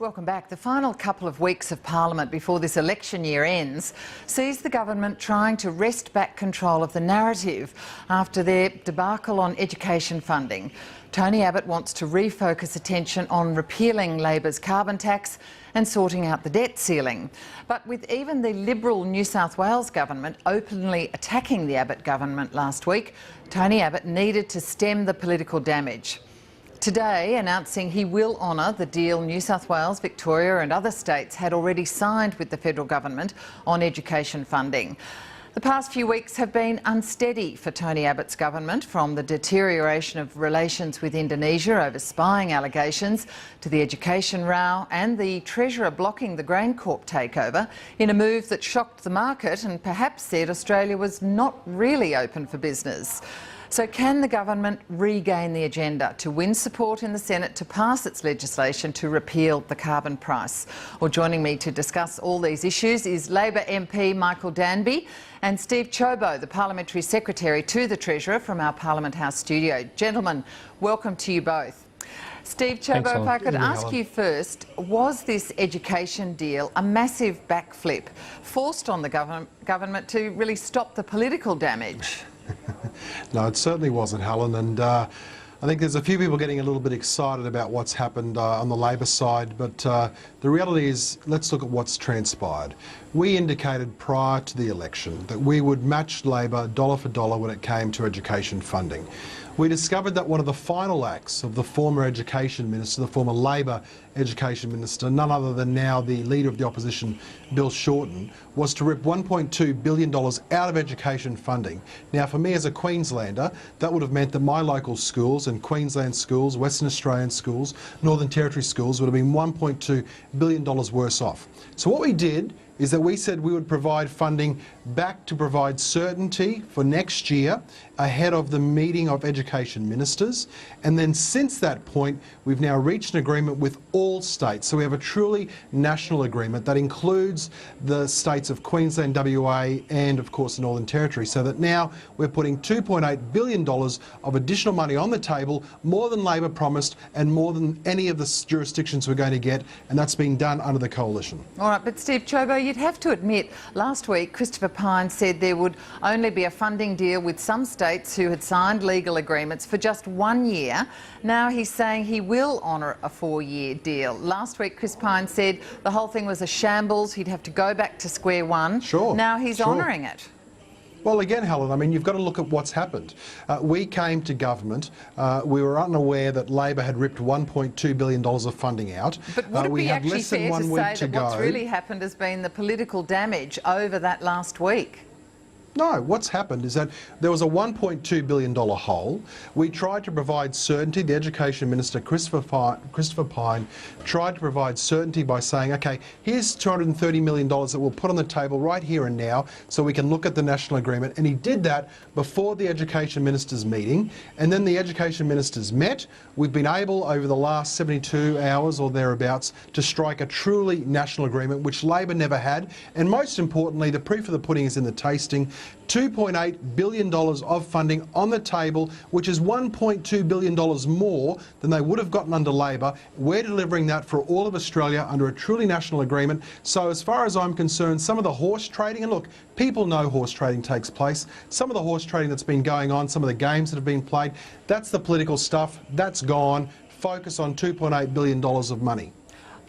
Welcome back. The final couple of weeks of Parliament before this election year ends sees the government trying to wrest back control of the narrative after their debacle on education funding. Tony Abbott wants to refocus attention on repealing Labor's carbon tax and sorting out the debt ceiling. But with even the Liberal New South Wales government openly attacking the Abbott government last week, Tony Abbott needed to stem the political damage. Today, announcing he will honour the deal New South Wales, Victoria and other states had already signed with the federal government on education funding. The past few weeks have been unsteady for Tony Abbott's government, from the deterioration of relations with Indonesia over spying allegations to the education row and the Treasurer blocking the GrainCorp takeover in a move that shocked the market and perhaps said Australia was not really open for business. So can the government regain the agenda to win support in the Senate to pass its legislation to repeal the carbon price? Well, joining me to discuss all these issues is Labor MP Michael Danby and Steve Ciobo, the Parliamentary Secretary to the Treasurer, from our Parliament House studio. Gentlemen, welcome to you both. Steve Ciobo, if I could ask you first, was this education deal a massive backflip forced on the government to really stop the political damage? No, it certainly wasn't, Helen, and I think there's a few people getting a little bit excited about what's happened on the Labor side, but the reality is, let's look at what's transpired. We indicated prior to the election that we would match Labor dollar for dollar when it came to education funding. We discovered that one of the final acts of the former Education Minister, the former Labor Education Minister, none other than now the Leader of the Opposition, Bill Shorten, was to rip $1.2 billion out of education funding. Now, for me as a Queenslander, that would have meant that my local schools and Queensland schools, Western Australian schools, Northern Territory schools would have been $1.2 billion worse off. So what we did is that we said we would provide funding back to provide certainty for next year ahead of the meeting of education ministers. And then since that point, we've now reached an agreement with all states. So we have a truly national agreement that includes the states of Queensland, WA and of course the Northern Territory, so that now we're putting $2.8 billion of additional money on the table, more than Labor promised and more than any of the jurisdictions we're going to get, and that's being done under the coalition. All right, but Steve Ciobo, you'd have to admit, last week Christopher Pyne said there would only be a funding deal with some states who had signed legal agreements for just 1 year. Now he's saying he will honour a 4-year deal. Last week Chris Pyne said the whole thing was a shambles, he'd have to go back to square one. Sure. Now he's honouring it. Well, again, Helen, I mean, you've got to look at what's happened. We came to government, we were unaware that Labor had ripped $1.2 billion of funding out. But would it be actually fair to say that what's really happened has been the political damage over that last week? No, what's happened is that there was a $1.2 billion hole. We tried to provide certainty. The Education Minister, Christopher Pyne, tried to provide certainty by saying, OK, here's $230 million that we'll put on the table right here and now so we can look at the national agreement. And he did that before the Education Ministers' meeting. And then the Education Ministers met. We've been able, over the last 72 hours or thereabouts, to strike a truly national agreement, which Labor never had. And most importantly, the proof of the pudding is in the tasting. $2.8 billion of funding on the table, which is $1.2 billion more than they would have gotten under Labor. We're delivering that for all of Australia under a truly national agreement. So as far as I'm concerned, some of the horse trading, and look, people know horse trading takes place, some of the horse trading that's been going on, some of the games that have been played, that's the political stuff, that's gone. Focus on $2.8 billion of money.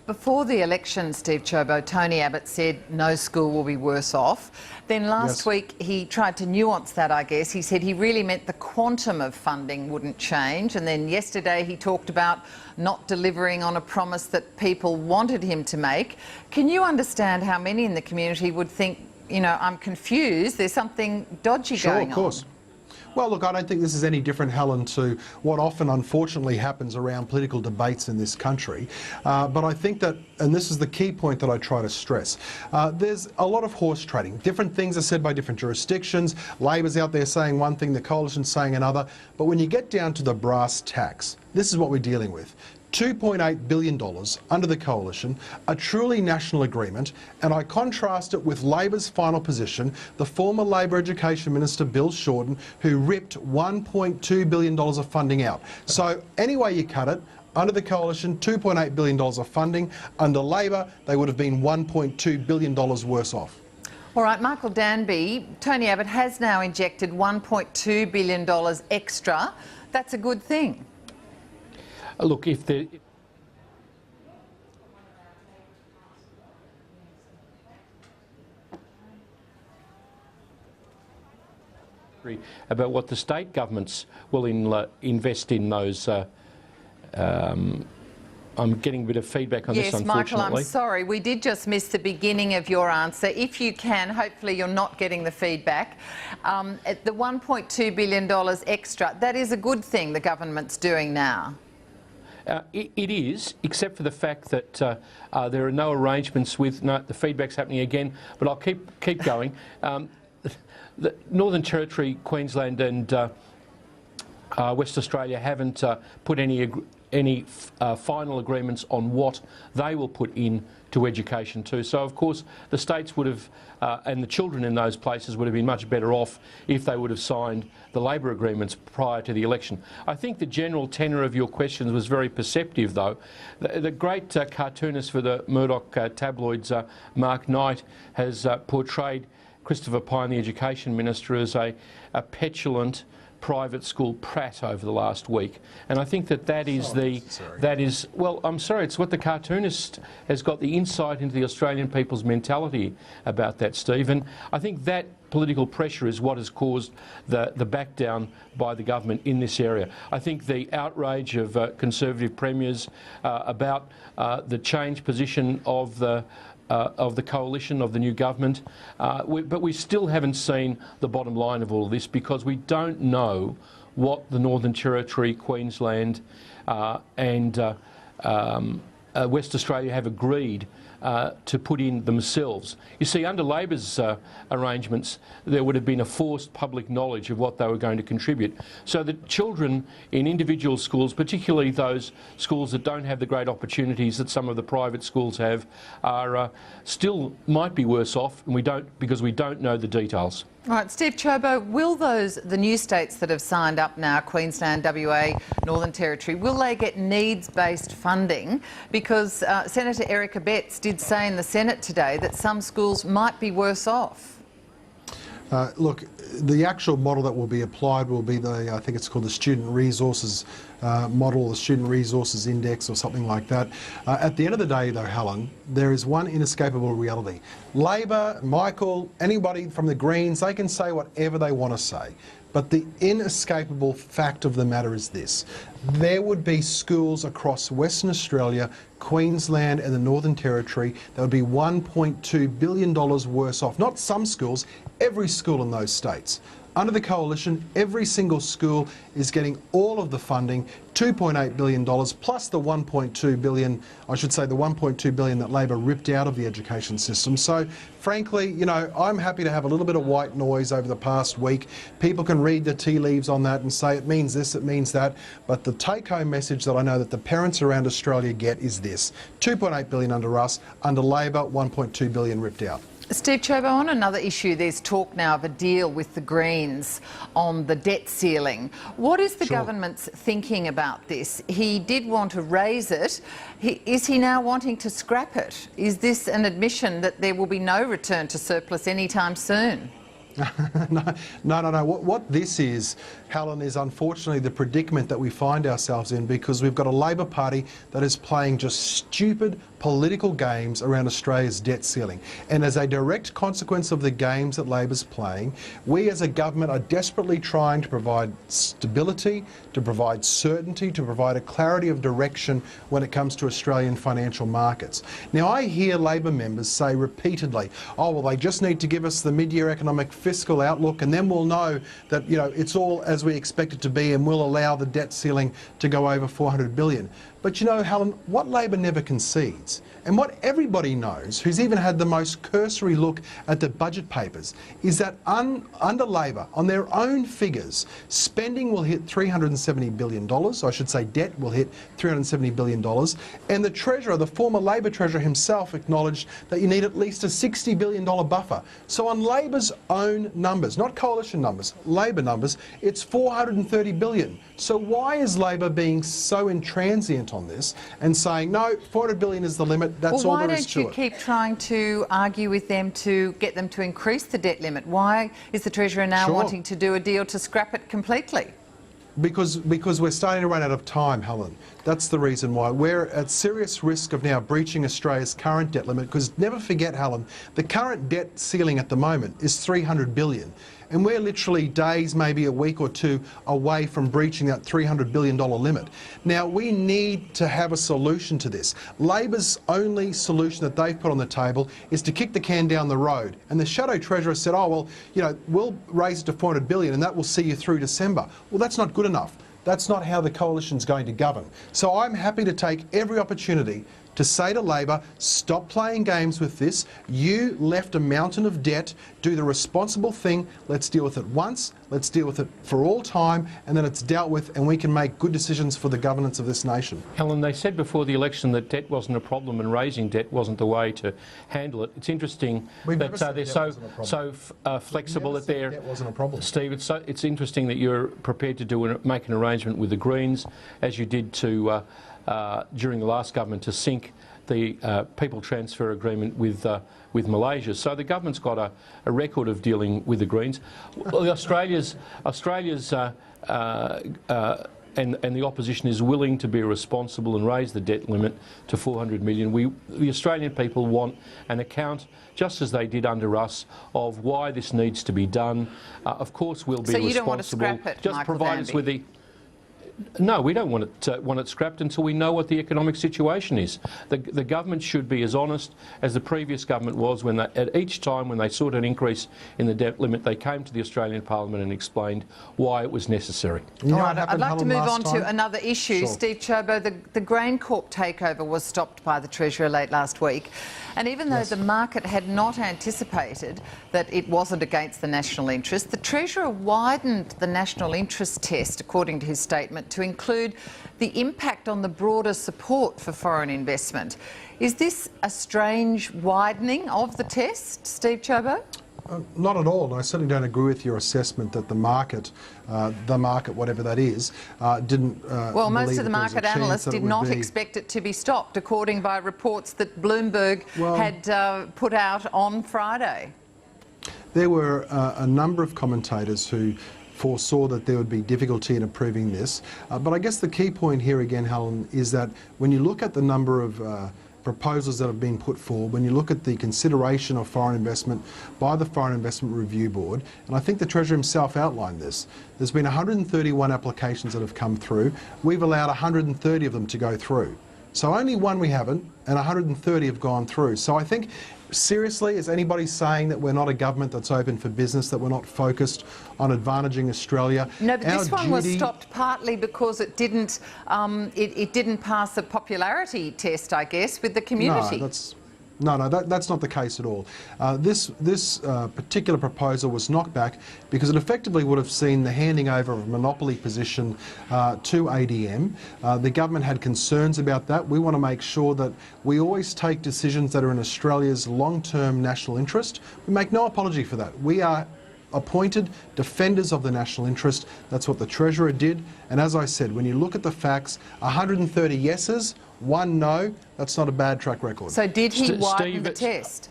Before the election, Steve Ciobo, Tony Abbott said no school will be worse off. Then last week he tried to nuance that, I guess. He said he really meant the quantum of funding wouldn't change. And then yesterday he talked about not delivering on a promise that people wanted him to make. Can you understand how many in the community would think, you know, I'm confused, there's something dodgy going on? Sure, of course. Well, look, I don't think this is any different, Helen, to what often, unfortunately, happens around political debates in this country. But I think that, and this is the key point that I try to stress, there's a lot of horse trading. Different things are said by different jurisdictions. Labor's out there saying one thing, the coalition's saying another. But when you get down to the brass tacks, this is what we're dealing with. $2.8 billion under the coalition, a truly national agreement, and I contrast it with Labor's final position, the former Labor Education Minister Bill Shorten, who ripped $1.2 billion of funding out. So any way you cut it, Under the Coalition, $2.8 billion of funding. Under Labor, they would have been $1.2 billion worse off. All right, Michael Danby, Tony Abbott has now injected $1.2 billion extra. That's a good thing. Look, if the... about what the state governments will invest in those. I'm getting a bit of feedback on this, unfortunately. Yes, Michael, I'm sorry. We did just miss the beginning of your answer. If you can, hopefully you're not getting the feedback. The $1.2 billion extra, that is a good thing the government's doing now. It is, except for the fact that there are no arrangements with... No, the feedback's happening again, but I'll keep going. The Northern Territory, Queensland and West Australia haven't put any final agreements on what they will put in to education too. So of course the states would have, and the children in those places would have been much better off if they would have signed the Labor agreements prior to the election. I think the general tenor of your questions was very perceptive though. The great cartoonist for the Murdoch tabloids, Mark Knight, has portrayed Christopher Pyne, the Education Minister, as a petulant private school prat over the last week, and I think that is well, I'm sorry, it's what the cartoonist has got the insight into the Australian people's mentality about that, Steve, and I think that political pressure is what has caused the back down by the government in this area. I think the outrage of Conservative premiers about the changed position of the coalition, of the new government, but we still haven't seen the bottom line of all of this because we don't know what the Northern Territory, Queensland and West Australia have agreed to put in themselves. You see, under Labor's arrangements, there would have been a forced public knowledge of what they were going to contribute. So that children in individual schools, particularly those schools that don't have the great opportunities that some of the private schools have, are still might be worse off, and because we don't know the details. All right, Steve Ciobo, will the new states that have signed up now, Queensland, WA, Northern Territory, will they get needs-based funding? Because Senator Erica Betts did say in the Senate today that some schools might be worse off. Look, the actual model that will be applied will be I think it's called the Student Resources model, the Student Resources Index or something like that. At the end of the day though, Helen, there is one inescapable reality. Labor, Michael, anybody from the Greens, they can say whatever they want to say. But the inescapable fact of the matter is this. There would be schools across Western Australia, Queensland and the Northern Territory that would be $1.2 billion worse off. Not some schools, every school in those states. Under the Coalition, every single school is getting all of the funding, $2.8 billion plus the $1.2 billion, I should say the $1.2 billion that Labor ripped out of the education system. So frankly, you know, I'm happy to have a little bit of white noise over the past week. People can read the tea leaves on that and say it means this, it means that. But the take-home message that I know that the parents around Australia get is this. $2.8 billion under us, under Labor, $1.2 billion ripped out. Steve Ciobo, on another issue, there's talk now of a deal with the Greens on the debt ceiling. What is the government's thinking about this? He did want to raise it. Is he now wanting to scrap it? Is this an admission that there will be no return to surplus anytime soon? No. What this is, Helen, is unfortunately the predicament that we find ourselves in because we've got a Labor Party that is playing just stupid political games around Australia's debt ceiling. And as a direct consequence of the games that Labor's playing, we as a government are desperately trying to provide stability, to provide certainty, to provide a clarity of direction when it comes to Australian financial markets. Now, I hear Labor members say repeatedly, oh, well, they just need to give us the mid-year economic fiscal outlook and then we'll know that, you know, it's all as we expect it to be and we'll allow the debt ceiling to go over $400 billion. But you know, Helen, what Labor never concedes, and what everybody knows, who's even had the most cursory look at the budget papers, is that under Labor, on their own figures, spending will hit $370 billion, I should say debt will hit $370 billion, and the Treasurer, the former Labor Treasurer himself, acknowledged that you need at least a $60 billion buffer. So on Labor's own own numbers, not coalition numbers, Labor numbers, it's 430 billion. So why is Labor being so intransient on this and saying, no, 400 billion is the limit, that's all there is to it? Why don't you keep trying to argue with them to get them to increase the debt limit? Why is the Treasurer now wanting to do a deal to scrap it completely? Because we're starting to run out of time, Helen. That's the reason why. We're at serious risk of now breaching Australia's current debt limit, because never forget, Helen, the current debt ceiling at the moment is 300 billion. And we're literally days, maybe a week or two away from breaching that $300 billion limit. Now, we need to have a solution to this. Labor's only solution that they've put on the table is to kick the can down the road. And the Shadow Treasurer said, oh, well, you know, we'll raise it to 400 billion and that will see you through December. Well, that's not good enough. That's not how the coalition's going to govern. So I'm happy to take every opportunity to say to Labor, stop playing games with this. You left a mountain of debt. Do the responsible thing. Let's deal with it once. Let's deal with it for all time, and then it's dealt with, and we can make good decisions for the governance of this nation. Helen, they said before the election that debt wasn't a problem and raising debt wasn't the way to handle it. It's interesting that they're so flexible that they're. Debt wasn't a problem. Steve, it's interesting that you're prepared to make an arrangement with the Greens, as you did to. During the last government, to sink the people transfer agreement with Malaysia. So the government's got a record of dealing with the Greens. Well, Australia's and the opposition is willing to be responsible and raise the debt limit to 400 million. The Australian people want an account, just as they did under us, of why this needs to be done. Of course, we'll be responsible. So you don't want to scrap it, just Michael provide us Danby? with the. No, we don't want it scrapped until we know what the economic situation is. The government should be as honest as the previous government was when at each time when they sought an increase in the debt limit, they came to the Australian Parliament and explained why it was necessary. You know All what right, happened, I'd like to Helen, move on last to time? another issue. Sure. Steve Ciobo, the GrainCorp takeover was stopped by the Treasurer late last week. And even though the market had not anticipated that it wasn't against the national interest, the Treasurer widened the national interest test, according to his statement, to include the impact on the broader support for foreign investment. Is this a strange widening of the test, Steve Ciobo? Not at all, and I certainly don't agree with your assessment that the market, whatever that is, didn't Well, most believe of the that there was a market chance analysts that it did would not be. expect it to be stopped, according by reports that Bloomberg had put out on Friday. There were a number of commentators who foresaw that there would be difficulty in approving this. But I guess the key point here again, Helen, is that when you look at the number of proposals that have been put forward, when you look at the consideration of foreign investment by the Foreign Investment Review Board, and I think the Treasurer himself outlined this, there's been 131 applications that have come through. We've allowed 130 of them to go through. So only one we haven't, and 130 have gone through. So I think, seriously, is anybody saying that we're not a government that's open for business, that we're not focused on advantaging Australia? No, but this one was stopped partly because it didn't pass a popularity test, I guess, with the community. No, that's not the case at all. This particular proposal was knocked back because it effectively would have seen the handing over of a monopoly position to ADM. The government had concerns about that. We want to make sure that we always take decisions that are in Australia's long-term national interest. We make no apology for that. We are appointed defenders of the national interest. That's what the Treasurer did. And as I said, when you look at the facts, 130 yeses, 1 no, that's not a bad track record. So did he widen the test?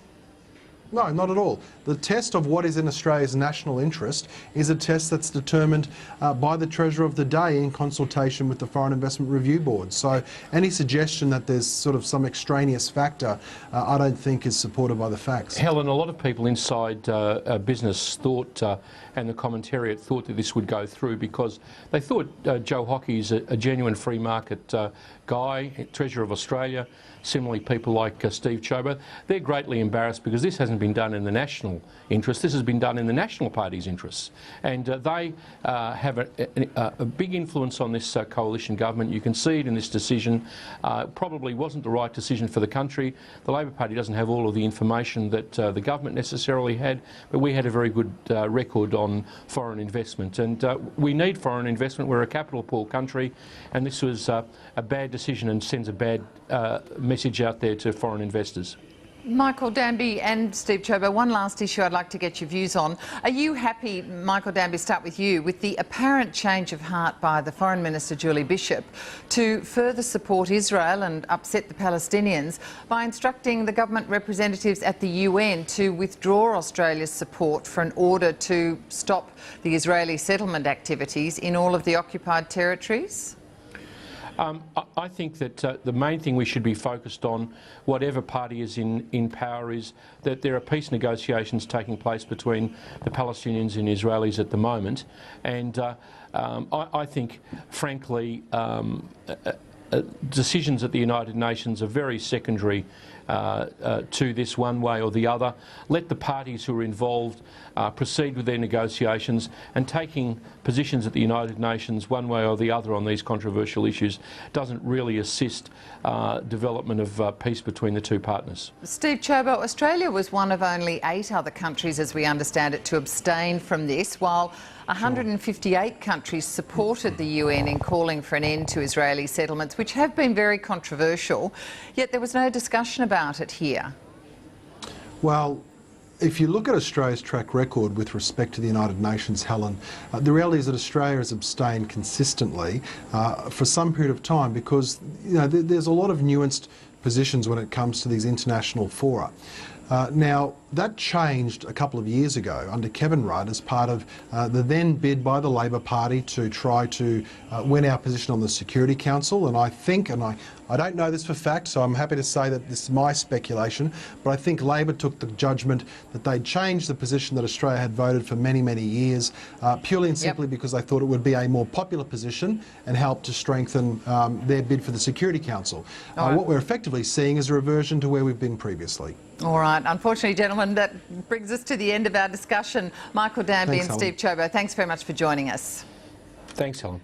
No, not at all. The test of what is in Australia's national interest is a test that's determined by the Treasurer of the day in consultation with the Foreign Investment Review Board. So any suggestion that there's sort of some extraneous factor, I don't think is supported by the facts. Helen, a lot of people inside business thought, and the commentariat thought that this would go through because they thought Joe Hockey's a genuine free market guy, Treasurer of Australia. Similarly, people like Steve Ciobo, they're greatly embarrassed because this hasn't been done in the national interest. This has been done in the National Party's interests. And they have a big influence on this coalition government. You can see it in this decision. Probably wasn't the right decision for the country. The Labor Party doesn't have all of the information that the government necessarily had, but we had a very good record on foreign investment. And we need foreign investment. We're a capital poor country, and this was a bad decision and sends a bad message out there to foreign investors. Michael, Danby and Steve Ciobo, one last issue I'd like to get your views on. Are you happy, Michael Danby, start with you, with the apparent change of heart by the Foreign Minister Julie Bishop to further support Israel and upset the Palestinians by instructing the government representatives at the UN to withdraw Australia's support for an order to stop the Israeli settlement activities in all of the occupied territories? I think that the main thing we should be focused on, whatever party is in power, is that there are peace negotiations taking place between the Palestinians and Israelis at the moment. And I think, frankly, decisions at the United Nations are very secondary to this one way or the other. Let the parties who are involved proceed with their negotiations, and taking positions at the United Nations one way or the other on these controversial issues doesn't really assist development of peace between the two partners. Steve Ciobo, Australia was one of only 8 other countries, as we understand it, to abstain from this, while 158 countries supported the UN in calling for an end to Israeli settlements, which have been very controversial, yet there was no discussion about it here. Well, if you look at Australia's track record with respect to the United Nations, Helen, the reality is that Australia has abstained consistently for some period of time because there's a lot of nuanced positions when it comes to these international fora. Now, that changed a couple of years ago under Kevin Rudd as part of the then bid by the Labor Party to try to win our position on the Security Council. And I think, and I don't know this for fact, so I'm happy to say that this is my speculation, but I think Labor took the judgment that they'd changed the position that Australia had voted for many, many years, purely and simply because they thought it would be a more popular position and help to strengthen their bid for the Security Council. What we're effectively seeing is a reversion to where we've been previously. All right. Unfortunately, gentlemen, that brings us to the end of our discussion. Michael Danby and Steve Ciobo, thanks very much for joining us. Thanks, Helen.